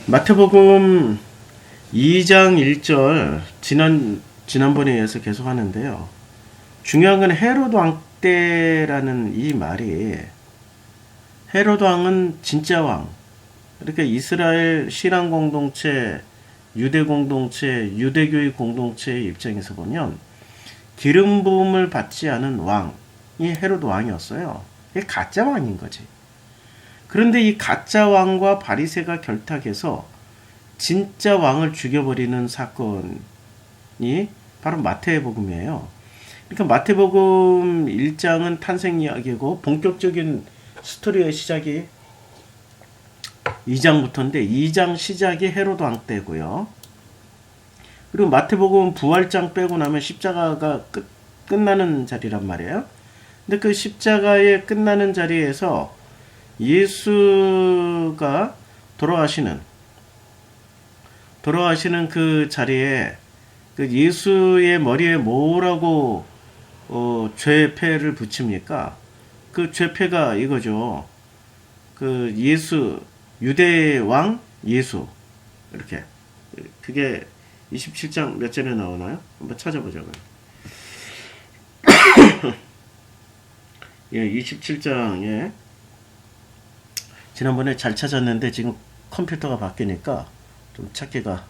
마태복음 2장 1절 지난번에 이어서 계속 하는데요. 중요한 건 헤롯 왕 때라는 이 말이, 헤롯 왕은 진짜 왕, 그러니까 이스라엘 신앙 공동체, 유대 공동체, 유대교의 공동체의 입장에서 보면 기름 부음을 받지 않은 왕이 헤롯 왕이었어요. 이게 가짜 왕인 거지. 그런데 이 가짜 왕과 바리새가 결탁해서 진짜 왕을 죽여버리는 사건이 바로 마태복음이에요. 그러니까 마태복음 1장은 탄생 이야기고 본격적인 스토리의 시작이 2장부터인데 2장 시작이 헤롯 왕 때고요. 그리고 마태복음 부활장 빼고 나면 십자가가 끝나는 자리란 말이에요. 근데 그 십자가의 끝나는 자리에서 예수가 돌아가시는 그 자리에 그 예수의 머리에 뭐라고 죄패를 붙입니까? 그 죄패가 이거죠. 그 예수, 유대 왕 예수, 이렇게. 그게 27장 몇 절에 나오나요? 한번 찾아보자고요. 예, 27장에 지난번에 잘 찾았는데 지금 컴퓨터가 바뀌니까 좀 찾기가.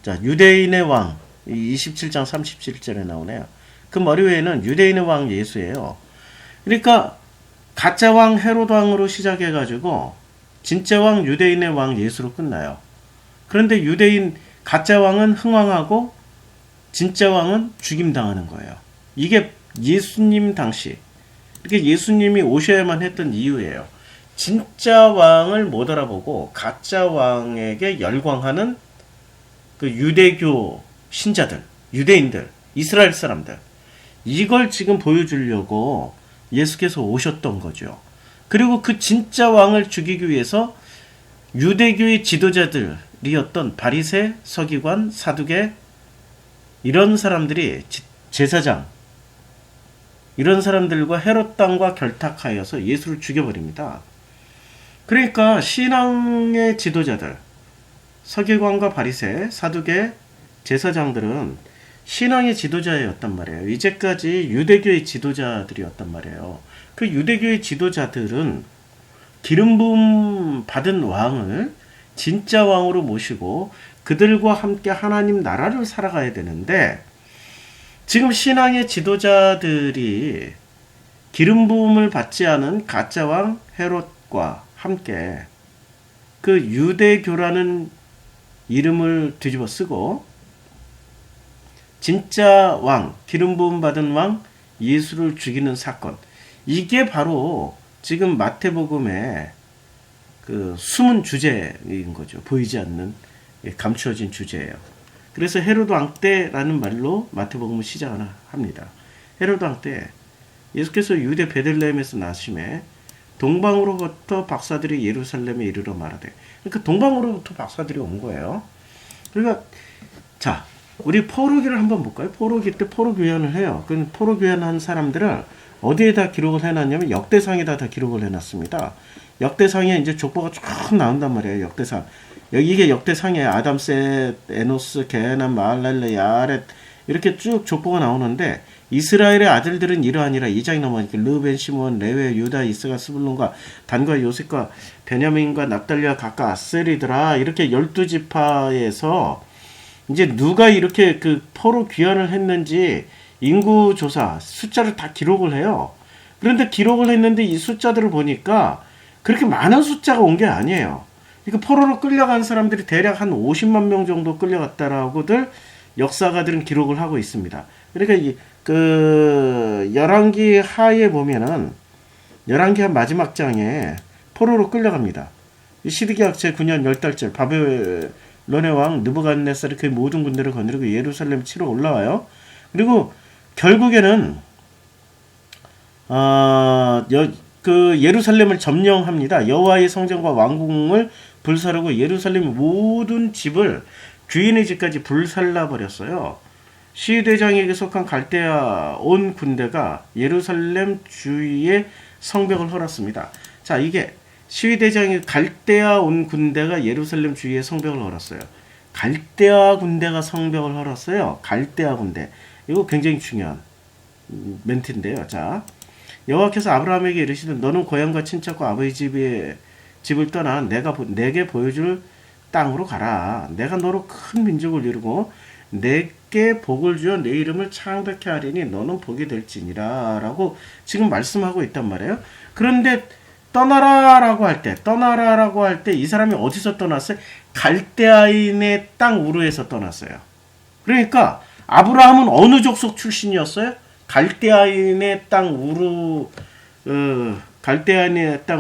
자, 유대인의 왕 27장 37절에 나오네요. 그 머리 위에는 유대인의 왕 예수예요. 그러니까 가짜 왕 헤롯 왕으로 시작해가지고 진짜 왕 유대인의 왕 예수로 끝나요. 그런데 유대인 가짜 왕은 흥왕하고 진짜 왕은 죽임당하는 거예요. 이게 예수님 당시, 이게 예수님이 오셔야만 했던 이유예요. 진짜 왕을 못 알아보고 가짜 왕에게 열광하는 그 유대교 신자들, 유대인들, 이스라엘 사람들, 이걸 지금 보여주려고 예수께서 오셨던 거죠. 그리고 그 진짜 왕을 죽이기 위해서 유대교의 지도자들이었던 바리새, 서기관, 사두개, 이런 사람들이, 제사장, 이런 사람들과 헤롯 당과 결탁하여서 예수를 죽여버립니다. 그러니까 신앙의 지도자들, 서기관과 바리새, 사두개, 제사장들은 신앙의 지도자였단 말이에요. 이제까지 유대교의 지도자들이었단 말이에요. 그 유대교의 지도자들은 기름 부음 받은 왕을 진짜 왕으로 모시고 그들과 함께 하나님 나라를 살아가야 되는데, 지금 신앙의 지도자들이 기름 부음을 받지 않은 가짜 왕 헤롯과 함께 그 유대교라는 이름을 뒤집어 쓰고 진짜 왕, 기름 부음 받은 왕 예수를 죽이는 사건, 이게 바로 지금 마태복음의 그 숨은 주제인 거죠. 보이지 않는, 감추어진 주제예요. 그래서 헤롯 왕 때라는 말로 마태복음을 시작합니다. 헤롯 왕 때 예수께서 유대 베들레헴에서 나심에 동방으로부터 박사들이 예루살렘에 이르러 말하되, 그러니까 동방으로부터 박사들이 온 거예요. 그러니까 자, 우리 포로기를 한번 볼까요? 포로기 때 포로교연을 해요. 그 포로교연한 사람들을 어디에다 기록을 해놨냐면 역대상에다 다 기록을 해놨습니다. 역대상에 이제 족보가 쭉 나온단 말이에요. 역대상. 이게 역대상에 아담, 셋, 에노스, 게남, 마할랄레, 야렛, 이렇게 쭉 족보가 나오는데, 이스라엘의 아들들은 이러하니라. 2장이 넘어가니까 르벤, 시몬, 레웨, 유다, 이스가, 스불론과 단과 요셉과 베냐민과 납달리와 각각 아셀이더라. 이렇게 12지파에서 이제 누가 이렇게 그 포로 귀환을 했는지 인구 조사 숫자를 다 기록을 해요. 그런데 기록을 했는데 이 숫자들을 보니까 그렇게 많은 숫자가 온 게 아니에요. 그러니까 포로로 끌려간 사람들이 대략 한 50만 명 정도 끌려갔다라고들 역사가들은 기록을 하고 있습니다. 그러니까 그 열왕기 하에 보면은 열왕기 하 마지막 장에 포로로 끌려갑니다. 시드기야 제9년 10달째 바벨론의 왕 느부갓네살이 그 모든 군대를 거느리고 예루살렘 치러 올라와요. 그리고 결국에는 그 예루살렘을 점령합니다. 여호와의 성전과 왕궁을 불사르고 예루살렘 모든 집을, 주인의 집까지 불살라 버렸어요. 시대장에게 속한 갈대아 온 군대가 예루살렘 주위에 성벽을 헐었습니다. 자, 이게 시위대장이 갈대아 온 군대가 예루살렘 주위에 성벽을 헐었어요. 갈대아 군대가 성벽을 헐었어요. 갈대아 군대. 이거 굉장히 중요한 멘트인데요. 자, 여호와께서 아브라함에게 이르시되 너는 고향과 친척과 아버지 집을 떠나 내게 보여줄 땅으로 가라. 내가 너로 큰 민족을 이루고 내게 복을 주어 내 이름을 창백케 하리니 너는 복이 될지니라 라고 지금 말씀하고 있단 말이에요. 그런데 떠나라라고 할 때 이 사람이 어디서 떠났어요? 갈대아인의 땅 우르에서 떠났어요. 그러니까 아브라함은 어느 족속 출신이었어요? 갈대아인의 땅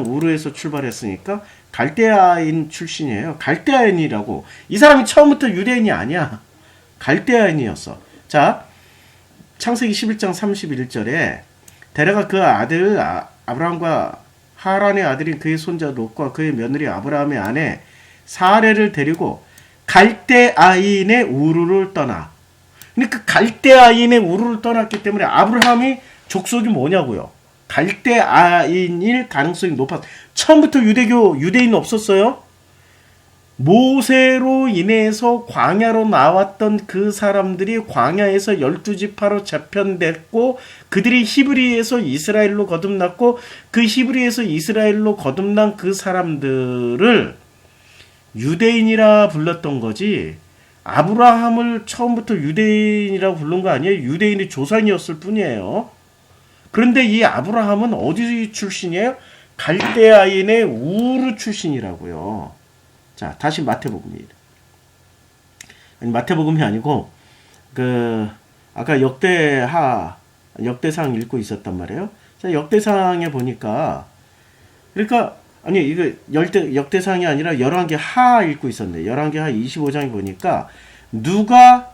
우르에서 출발했으니까 갈대아인 출신이에요. 갈대아인이라고. 이 사람이 처음부터 유대인이 아니야. 갈대아인이었어. 자, 창세기 11장 31절에 데레가 그 아들 아브라함과 하란의 아들인 그의 손자 롯과 그의 며느리 아브라함의 아내 사레를 데리고 갈대아인의 우르를 떠나. 그러니까 갈대아인의 우르를 떠났기 때문에 아브라함이 족속이 뭐냐고요. 갈대아인일 가능성이 높았어. 처음부터 유대인 없었어요. 모세로 인해서 광야로 나왔던 그 사람들이 광야에서 12지파로 재편됐고 그들이 히브리에서 이스라엘로 거듭났고 그 히브리에서 이스라엘로 거듭난 그 사람들을 유대인이라 불렀던 거지 아브라함을 처음부터 유대인이라고 부른 거 아니에요. 유대인의 조상이었을 뿐이에요. 그런데 이 아브라함은 어디 출신이에요? 갈대아인의 우르 출신이라고요. 자, 다시 마태복음입니다. 마태복음이 아니고 아까 역대상 읽고 있었단 말이에요. 자, 역대상에 보니까 그러니까 이거 역대상이 아니라 열왕기하 읽고 있었네. 열왕기하 25장에 보니까 누가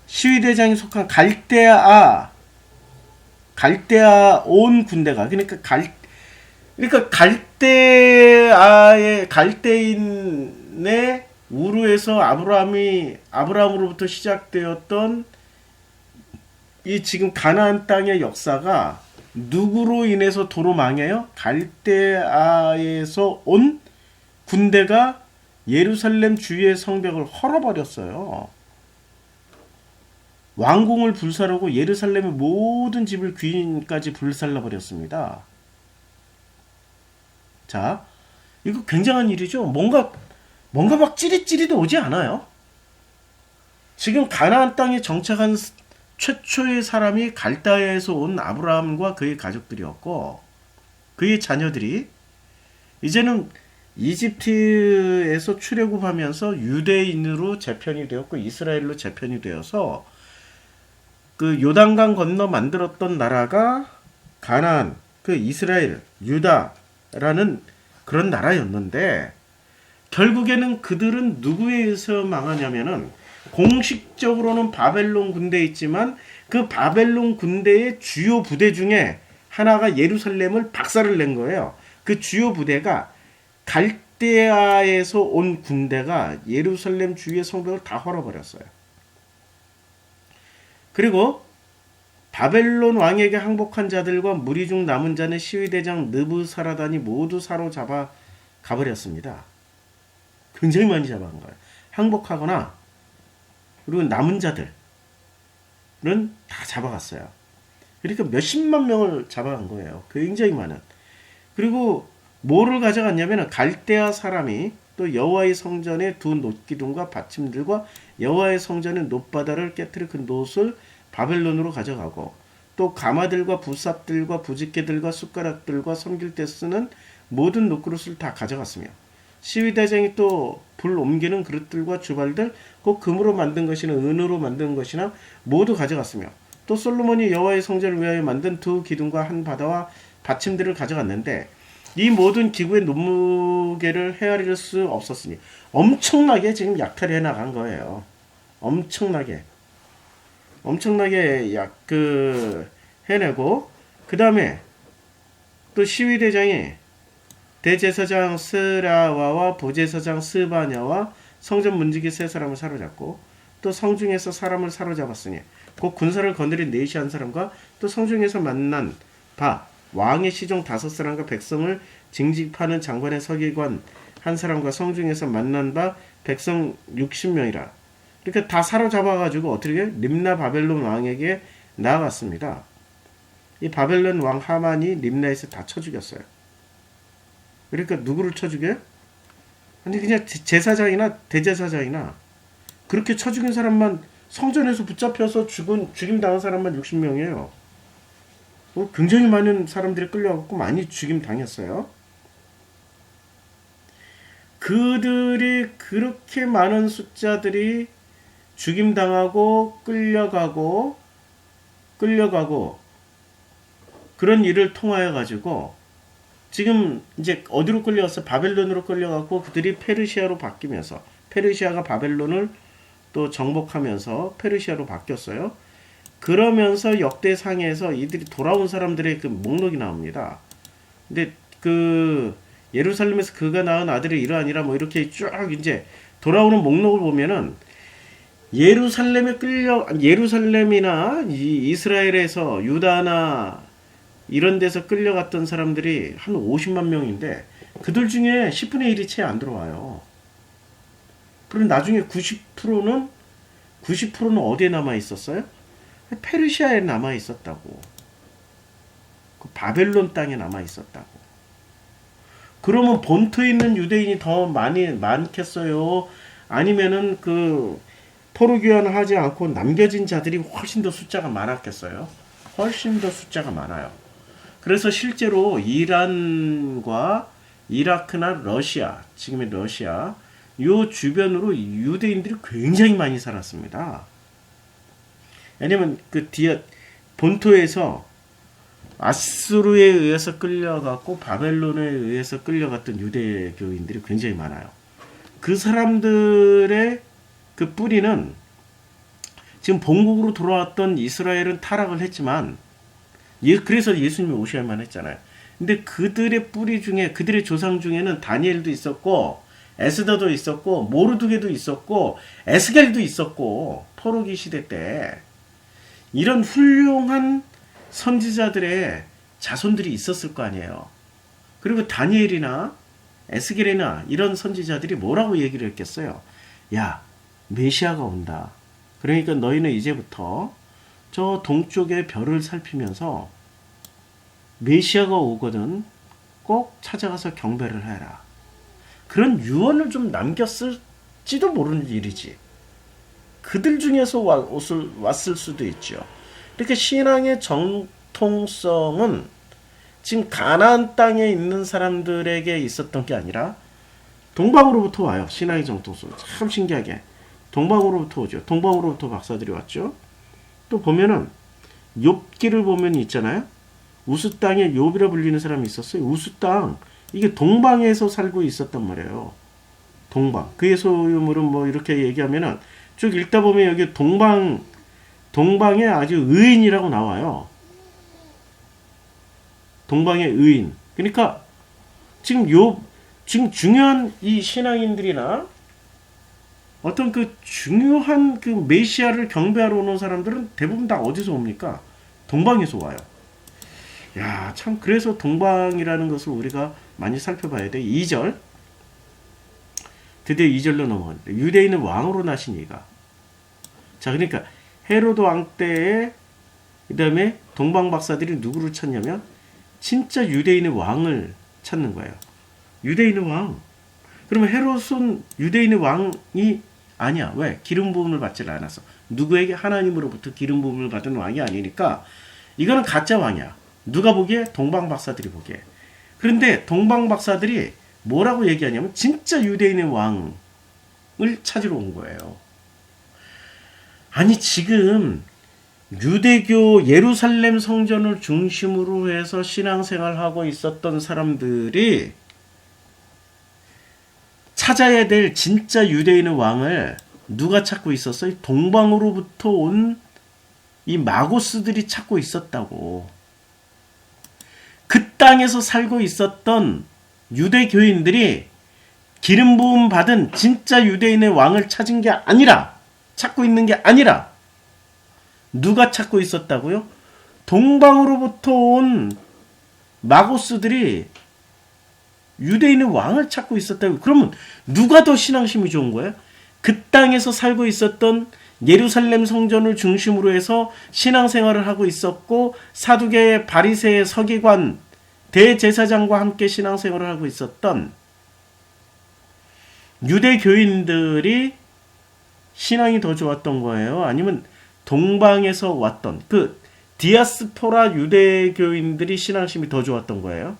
시위대장이 속한 갈대아 온 군대가 그러니까 갈대인의 우르에서 아브라함으로부터 시작되었던 이 지금 가나안 땅의 역사가 누구로 인해서 도로 망해요? 갈대아에서 온 군대가 예루살렘 주위의 성벽을 헐어버렸어요. 왕궁을 불사르고 예루살렘의 모든 집을 귀인까지 불살라버렸습니다. 자, 이거 굉장한 일이죠. 뭔가 막 찌릿찌릿 오지 않아요? 지금 가나안 땅에 정착한 최초의 사람이 갈대아에서 온 아브라함과 그의 가족들이었고 그의 자녀들이 이제는 이집트에서 출애굽하면서 유대인으로 재편이 되었고 이스라엘로 재편이 되어서 그 요단강 건너 만들었던 나라가 가나안, 그 이스라엘, 유다라는 그런 나라였는데 결국에는 그들은 누구에 의해서 망하냐면은 공식적으로는 바벨론 군대에 있지만 그 바벨론 군대의 주요 부대 중에 하나가 예루살렘을 박살을 낸 거예요. 그 주요 부대가 갈대아에서 온 군대가 예루살렘 주위의 성벽을 다 헐어버렸어요. 그리고 바벨론 왕에게 항복한 자들과 무리 중 남은 자는 시위대장 느부사라단이 모두 사로잡아 가버렸습니다. 굉장히 많이 잡아간 거예요. 항복하거나 그리고 남은 자들은 다 잡아갔어요. 그러니까 몇십만 명을 잡아간 거예요. 굉장히 많은. 그리고 뭐를 가져갔냐면 갈대아 사람이 또 여호와의 성전의 두 놋기둥과 받침들과 여호와의 성전의 놋바다를 깨뜨려 그 놋을 바벨론으로 가져가고 또 가마들과 부삽들과 부집개들과 숟가락들과 섬길 때 쓰는 모든 놋그릇을 다 가져갔으며 시위대장이 또 불 옮기는 그릇들과 주발들 곧 금으로 만든 것이나 은으로 만든 것이나 모두 가져갔으며 또 솔로몬이 여호와의 성전을 위하여 만든 두 기둥과 한 바다와 받침들을 가져갔는데 이 모든 기구의 눈무게를 헤아릴 수 없었으니 엄청나게 지금 약탈해 나간 거예요. 엄청나게 해내고 그 다음에 또 시위대장이 대제사장 스라와와 부제사장 스바냐와 성전 문지기 세 사람을 사로잡고 또 성중에서 사람을 사로잡았으니 곧 군사를 거느린 네시 한 사람과 또 성중에서 만난 바 왕의 시종 5사람과 백성을 징집하는 장관의 서기관 한 사람과 성중에서 만난 바 백성 60명이라. 그러니까 다 사로잡아가지고 어떻게 림나 바벨론 왕에게 나아갔습니다. 이 바벨론 왕 하만이 림나에서 다 쳐 죽였어요. 그러니까 누구를 쳐 죽여요? 아니 그냥 제사장이나 대제사장이나 그렇게 쳐 죽인 사람만 성전에서 붙잡혀서 죽임 당한 사람만 60명이에요. 굉장히 많은 사람들이 끌려가고 많이 죽임 당했어요. 그들이 그렇게 많은 숫자들이 죽임 당하고 끌려가고 그런 일을 통하여 가지고 지금 이제 어디로 끌려갔어? 바벨론으로 끌려갔고 그들이 페르시아로 바뀌면서 페르시아가 바벨론을 또 정복하면서 페르시아로 바뀌었어요. 그러면서 역대상에서 이들이 돌아온 사람들의 그 목록이 나옵니다. 근데 그 예루살렘에서 그가 낳은 아들이 이러하니라 뭐 이렇게 쭉 이제 돌아오는 목록을 보면은 예루살렘이나 이스라엘에서 유다나 이런 데서 끌려갔던 사람들이 한 50만 명인데 그들 중에 10분의 1이 채 안 들어와요. 그럼 나중에 90%는 어디에 남아 있었어요? 페르시아에 남아 있었다고. 그 바벨론 땅에 남아 있었다고. 그러면 본토에 있는 유대인이 더 많겠어요? 아니면은 그 포로 귀환하지 않고 남겨진 자들이 훨씬 더 숫자가 많았겠어요? 훨씬 더 숫자가 많아요. 그래서 실제로 이란과 이라크나 러시아, 지금의 러시아, 요 주변으로 유대인들이 굉장히 많이 살았습니다. 왜냐면 그 뒤에 본토에서 아수르에 의해서 끌려갔고 바벨론에 의해서 끌려갔던 유대교인들이 굉장히 많아요. 그 사람들의 그 뿌리는 지금 본국으로 돌아왔던 이스라엘은 타락을 했지만 그래서 예수님이 오셔야만 했잖아요. 근데 그들의 뿌리 중에 그들의 조상 중에는 다니엘도 있었고 에스더도 있었고 모르드게도 있었고 에스겔도 있었고 포로기 시대 때 이런 훌륭한 선지자들의 자손들이 있었을 거 아니에요. 그리고 다니엘이나 에스겔이나 이런 선지자들이 뭐라고 얘기를 했겠어요? 야, 메시아가 온다. 그러니까 너희는 이제부터 저 동쪽의 별을 살피면서 메시아가 오거든 꼭 찾아가서 경배를 해라. 그런 유언을 좀 남겼을지도 모르는 일이지. 그들 중에서 왔을 수도 있죠. 이렇게 신앙의 정통성은 지금 가나안 땅에 있는 사람들에게 있었던 게 아니라 동방으로부터 와요. 신앙의 정통성. 참 신기하게. 동방으로부터 오죠. 동방으로부터 박사들이 왔죠. 또 보면은 욥기를 보면 있잖아요. 우스 땅에 욥이라 불리는 사람이 있었어요. 우스 땅. 이게 동방에서 살고 있었단 말이에요. 동방. 그의 소유물은 뭐 이렇게 얘기하면은 쭉 읽다 보면 여기 동방에 아주 의인이라고 나와요. 동방의 의인. 그러니까 지금 중요한 이 신앙인들이나 어떤 그 중요한 그 메시아를 경배하러 오는 사람들은 대부분 다 어디서 옵니까? 동방에서 와요. 야, 참 그래서 동방이라는 것을 우리가 많이 살펴봐야 돼. 2절. 드디어 2절로 넘어갑니다. 유대인은 왕으로 나신 이가. 자, 그러니까 헤로드 왕 때에 그다음에 동방 박사들이 누구를 찾냐면 진짜 유대인의 왕을 찾는 거예요. 유대인의 왕. 그러면 헤롯은 유대인의 왕이 아니야. 왜? 기름 부음을 받질 않았어. 누구에게? 하나님으로부터 기름 부음을 받은 왕이 아니니까 이거는 가짜 왕이야. 누가 보기에? 동방 박사들이 보기에. 그런데 동방 박사들이 뭐라고 얘기하냐면 진짜 유대인의 왕을 찾으러 온 거예요. 아니 지금 유대교 예루살렘 성전을 중심으로 해서 신앙생활하고 있었던 사람들이 찾아야 될 진짜 유대인의 왕을 누가 찾고 있었어요? 동방으로부터 온 이 마고스들이 찾고 있었다고. 그 땅에서 살고 있었던 유대교인들이 기름 부음 받은 진짜 유대인의 왕을 찾은 게 아니라, 찾고 있는 게 아니라 누가 찾고 있었다고요? 동방으로부터 온 마고스들이 유대인의 왕을 찾고 있었다고. 그러면 누가 더 신앙심이 좋은 거예요? 그 땅에서 살고 있었던 예루살렘 성전을 중심으로 해서 신앙생활을 하고 있었고 사두개 바리새의 서기관 대제사장과 함께 신앙생활을 하고 있었던 유대 교인들이 신앙이 더 좋았던 거예요? 아니면 동방에서 왔던 그 디아스포라 유대 교인들이 신앙심이 더 좋았던 거예요?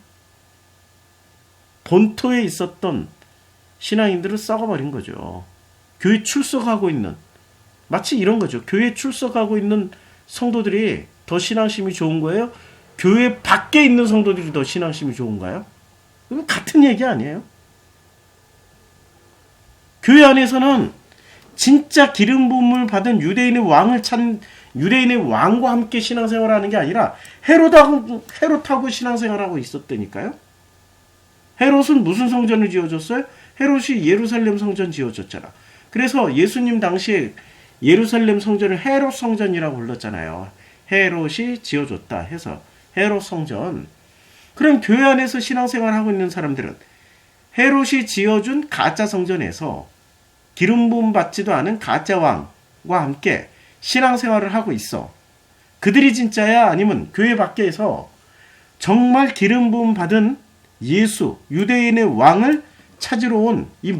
본토에 있었던 신앙인들을 썩어버린 거죠. 교회 출석하고 있는, 마치 이런 거죠. 교회 출석하고 있는 성도들이 더 신앙심이 좋은 거예요? 교회 밖에 있는 성도들이 더 신앙심이 좋은가요? 이건 같은 얘기 아니에요? 교회 안에서는 진짜 기름 부음을 받은 유대인의 왕을 찾는, 유대인의 왕과 함께 신앙생활을 하는 게 아니라 헤롯하고 신앙생활하고 있었다니까요. 헤롯은 무슨 성전을 지어줬어요? 헤롯이 예루살렘 성전 지어줬잖아. 그래서 예수님 당시에 예루살렘 성전을 헤롯 성전이라고 불렀잖아요. 헤롯이 지어줬다 해서 헤롯 성전. 그럼 교회 안에서 신앙생활을 하고 있는 사람들은 헤롯이 지어준 가짜 성전에서 기름 부음 받지도 않은 가짜 왕과 함께 신앙생활을 하고 있어. 그들이 진짜야? 아니면 교회 밖에서 정말 기름 부음 받은 예수, 유대인의 왕을 찾으러 온 이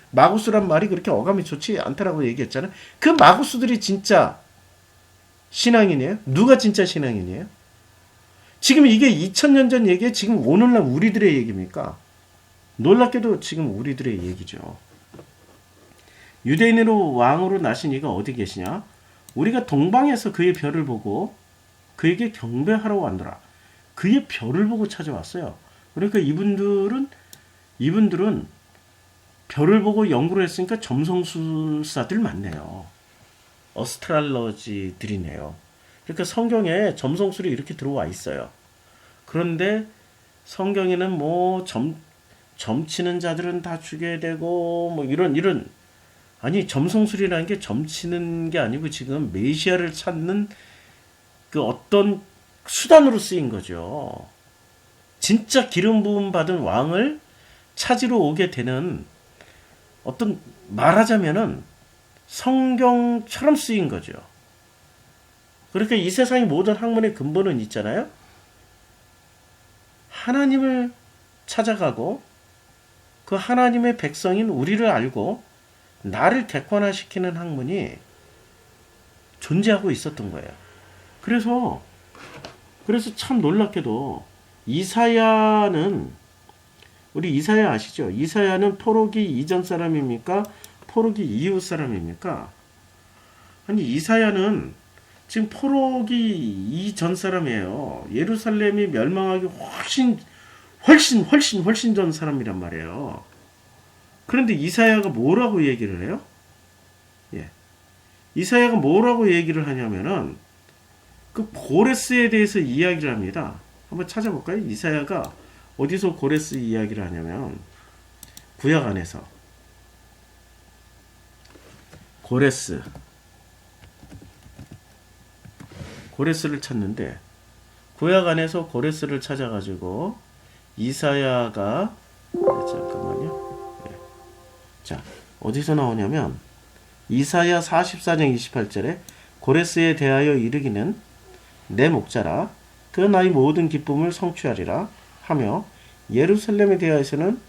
마구스란 말이 그렇게 어감이 좋지 않다라고 얘기했잖아요. 그 마구스들이 진짜 신앙인이에요? 누가 진짜 신앙인이에요? 지금 이게 2000년 전 얘기에 지금 오늘날 우리들의 얘기입니까? 놀랍게도 지금 우리들의 얘기죠. 유대인으로 왕으로 나신 이가 어디 계시냐? 우리가 동방에서 그의 별을 보고 그에게 경배하러 왔노라. 그의 별을 보고 찾아왔어요. 그러니까 이분들은 별을 보고 연구를 했으니까 점성술사들 맞네요. 어스트랄러지들이네요. 그러니까 성경에 점성술이 이렇게 들어와 있어요. 그런데 성경에는 뭐 점치는 자들은 다 죽여야 되고 뭐 이런 아니 점성술이라는 게 점치는 게 아니고 지금 메시아를 찾는 그 어떤 수단으로 쓰인 거죠. 진짜 기름 부음 받은 왕을 찾으러 오게 되는 어떤 말하자면은 성경처럼 쓰인 거죠. 그러니까 이 세상의 모든 학문의 근본은 있잖아요. 하나님을 찾아가고 그 하나님의 백성인 우리를 알고 나를 객관화시키는 학문이 존재하고 있었던 거예요. 그래서 참 놀랍게도 이사야는 우리 이사야 아시죠? 이사야는 포로기 이전 사람입니까? 포로기 이후 사람입니까? 아니 이사야는 지금 포로기 이전 사람이에요. 예루살렘이 멸망하기 훨씬 전 사람이란 말이에요. 그런데 이사야가 뭐라고 얘기를 해요? 예. 이사야가 뭐라고 얘기를 하냐면은 그 고레스에 대해서 이야기를 합니다. 한번 찾아볼까요? 이사야가 어디서 고레스 이야기를 하냐면 구약 안에서 고레스를 찾는데 구약 안에서 고레스를 찾아가지고 이사야가 잠깐만요. 네. 자 어디서 나오냐면 이사야 44장 28절에 고레스에 대하여 이르기는 내 목자라 그 나의 모든 기쁨을 성취하리라 하며 예루살렘에 대하여서는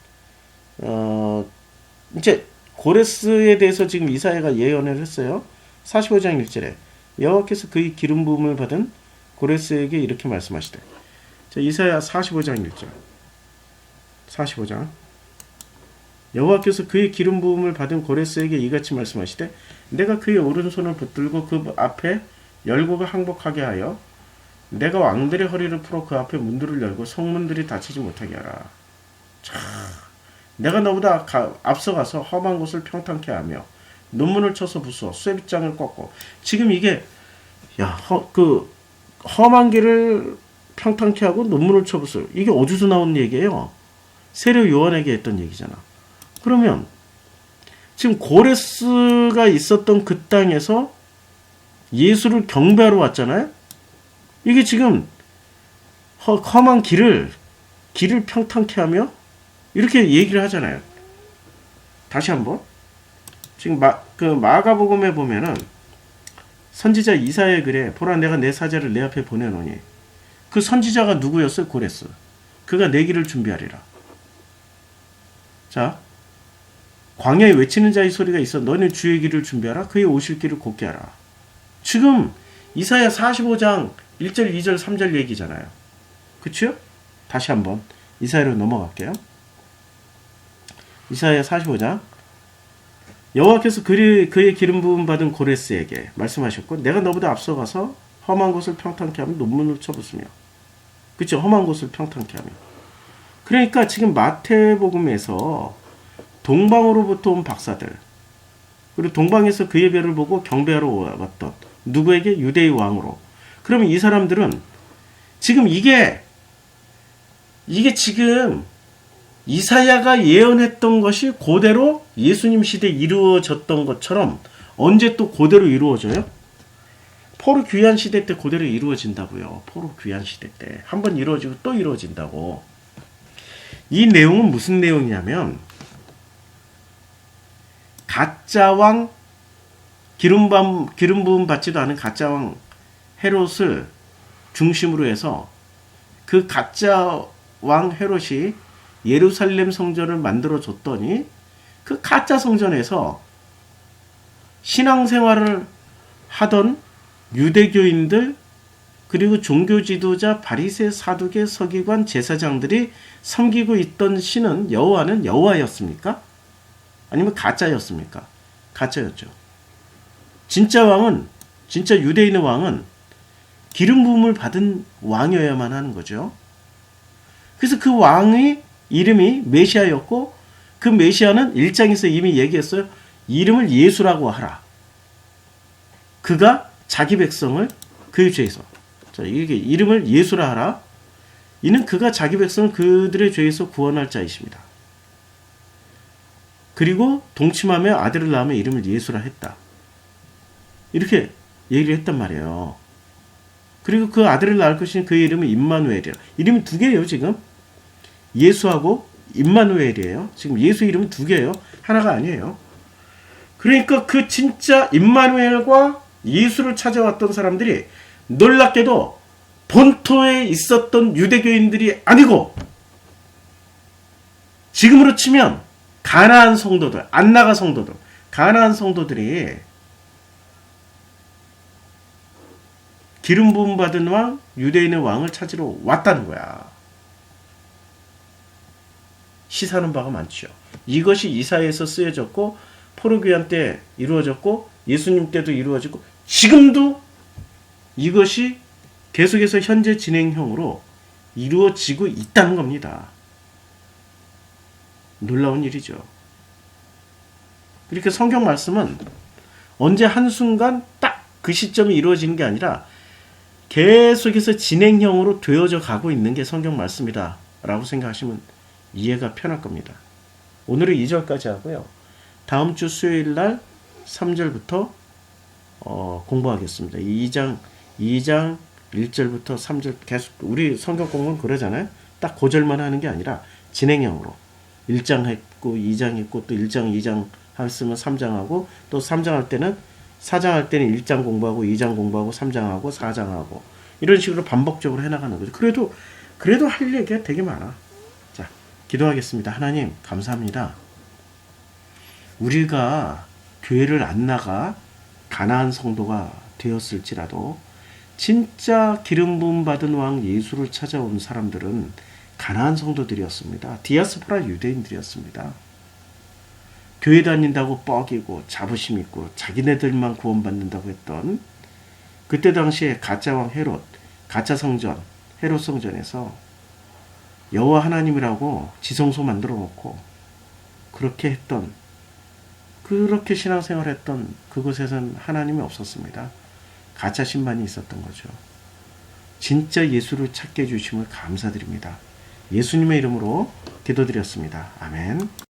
이제 고레스에 대해서 지금 이사야가 예언을 했어요. 45장 1절에 여호와께서 그의 기름 부음을 받은 고레스에게 이렇게 말씀하시되. 자, 이사야 45장 1절. 45장. 여호와께서 그의 기름 부음을 받은 고레스에게 이같이 말씀하시되 내가 그의 오른손을 붙들고 그 앞에 열고가 항복하게 하여 내가 왕들의 허리를 풀어 그 앞에 문들을 열고 성문들이 닫히지 못하게 하라. 자, 내가 너보다 앞서가서 험한 곳을 평탄케 하며 논문을 쳐서 부수어 쇠빗장을 꺾고. 지금 이게 험한 길을 평탄케 하고 논문을 쳐 부수어. 이게 어디서 나온 얘기예요? 세례 요한에게 했던 얘기잖아. 그러면 지금 고레스가 있었던 그 땅에서 예수를 경배하러 왔잖아요. 이게 지금 험한 길을 길을 평탄케 하며 이렇게 얘기를 하잖아요. 다시 한번 지금 마가복음에 보면은 선지자 이사야의 글에 보라 내가 내 사자를 내 앞에 보내노니 그 선지자가 누구였어요? 고레스. 그가 내 길을 준비하리라. 자, 광야에 외치는 자의 소리가 있어 너는 주의 길을 준비하라. 그의 오실 길을 곧게 하라. 지금 이사야 45장 1절, 2절, 3절 얘기잖아요. 그쵸? 다시 한번 이사야로 넘어갈게요. 이사야 45장 여호와께서 그의 기름 부음 받은 고레스에게 말씀하셨고 내가 너보다 앞서가서 험한 곳을 평탄케 하며 논문을 쳐부수며 그쵸? 험한 곳을 평탄케 하며 그러니까 지금 마태복음에서 동방으로부터 온 박사들 그리고 동방에서 그의 별을 보고 경배하러 왔던 누구에게? 유대의 왕으로. 그러면 이 사람들은 지금 이게 지금 이사야가 예언했던 것이 그대로 예수님 시대에 이루어졌던 것처럼 언제 또 그대로 이루어져요? 포로 귀환 시대 때 그대로 이루어진다고요. 포로 귀환 시대 때 한 번 이루어지고 또 이루어진다고. 이 내용은 무슨 내용이냐면 가짜왕 기름 부음 받지도 않은 가짜왕 헤롯을 중심으로 해서 그 가짜왕 헤롯이 예루살렘 성전을 만들어 줬더니 그 가짜 성전에서 신앙생활을 하던 유대교인들 그리고 종교 지도자 바리새 사두개 서기관 제사장들이 섬기고 있던 신은 여호와는 여호와였습니까? 아니면 가짜였습니까? 가짜였죠. 진짜 왕은 진짜 유대인의 왕은 기름 부음을 받은 왕이어야만 하는 거죠. 그래서 그 왕의 이름이 메시아였고 그 메시아는 1장에서 이미 얘기했어요. 이름을 예수라고 하라. 그가 자기 백성을 그의 죄에서 자, 이게 이름을 예수라 하라. 이는 그가 자기 백성을 그들의 죄에서 구원할 자이십니다. 그리고 동침하며 아들을 낳으며 이름을 예수라 했다. 이렇게 얘기를 했단 말이에요. 그리고 그 아들을 낳을 것이니 그의 이름은 임마누엘이라. 이름이 두 개예요 지금. 예수하고 임마누엘이에요. 지금 예수 이름은 두 개예요. 하나가 아니에요. 그러니까 그 진짜 임마누엘과 예수를 찾아왔던 사람들이 놀랍게도 본토에 있었던 유대교인들이 아니고 지금으로 치면 가나안 성도들, 안나가 성도들, 가나안 성도들이 기름 부음 받은 왕, 유대인의 왕을 찾으러 왔다는 거야. 시사하는 바가 많죠. 이것이 이사야에서 쓰여졌고 포로 귀환 때 이루어졌고 예수님 때도 이루어지고 지금도 이것이 계속해서 현재 진행형으로 이루어지고 있다는 겁니다. 놀라운 일이죠. 그러니까 성경 말씀은 언제 한순간 딱 그 시점이 이루어지는 게 아니라 계속해서 진행형으로 되어져 가고 있는 게 성경 말씀이다 라고 생각하시면 이해가 편할 겁니다. 오늘은 2절까지 하고요. 다음 주 수요일 날 3절부터 공부하겠습니다. 2장 1절부터 3절 계속 우리 성경 공부는 그러잖아요. 딱 그 절만 하는 게 아니라 진행형으로 1장 했고 2장 했고 또 1장 2장 했으면 3장 하고 또 3장 할 때는 4장 할 때는 1장 공부하고 2장 공부하고 3장 하고 4장 하고 이런 식으로 반복적으로 해나가는 거죠. 그래도 할 얘기가 되게 많아. 자, 기도하겠습니다. 하나님 감사합니다. 우리가 교회를 안 나가 가나안 성도가 되었을지라도 진짜 기름 부음 받은 왕 예수를 찾아온 사람들은 가나안 성도들이었습니다. 디아스포라 유대인들이었습니다. 교회 다닌다고 뻐기고 자부심 있고 자기네들만 구원받는다고 했던 그때 당시에 가짜 왕 헤롯, 가짜 성전, 헤롯 성전에서 여호와 하나님이라고 지성소 만들어 놓고 그렇게 신앙생활했던 그곳에선 하나님이 없었습니다. 가짜 신만이 있었던 거죠. 진짜 예수를 찾게 해주심을 감사드립니다. 예수님의 이름으로 기도드렸습니다. 아멘.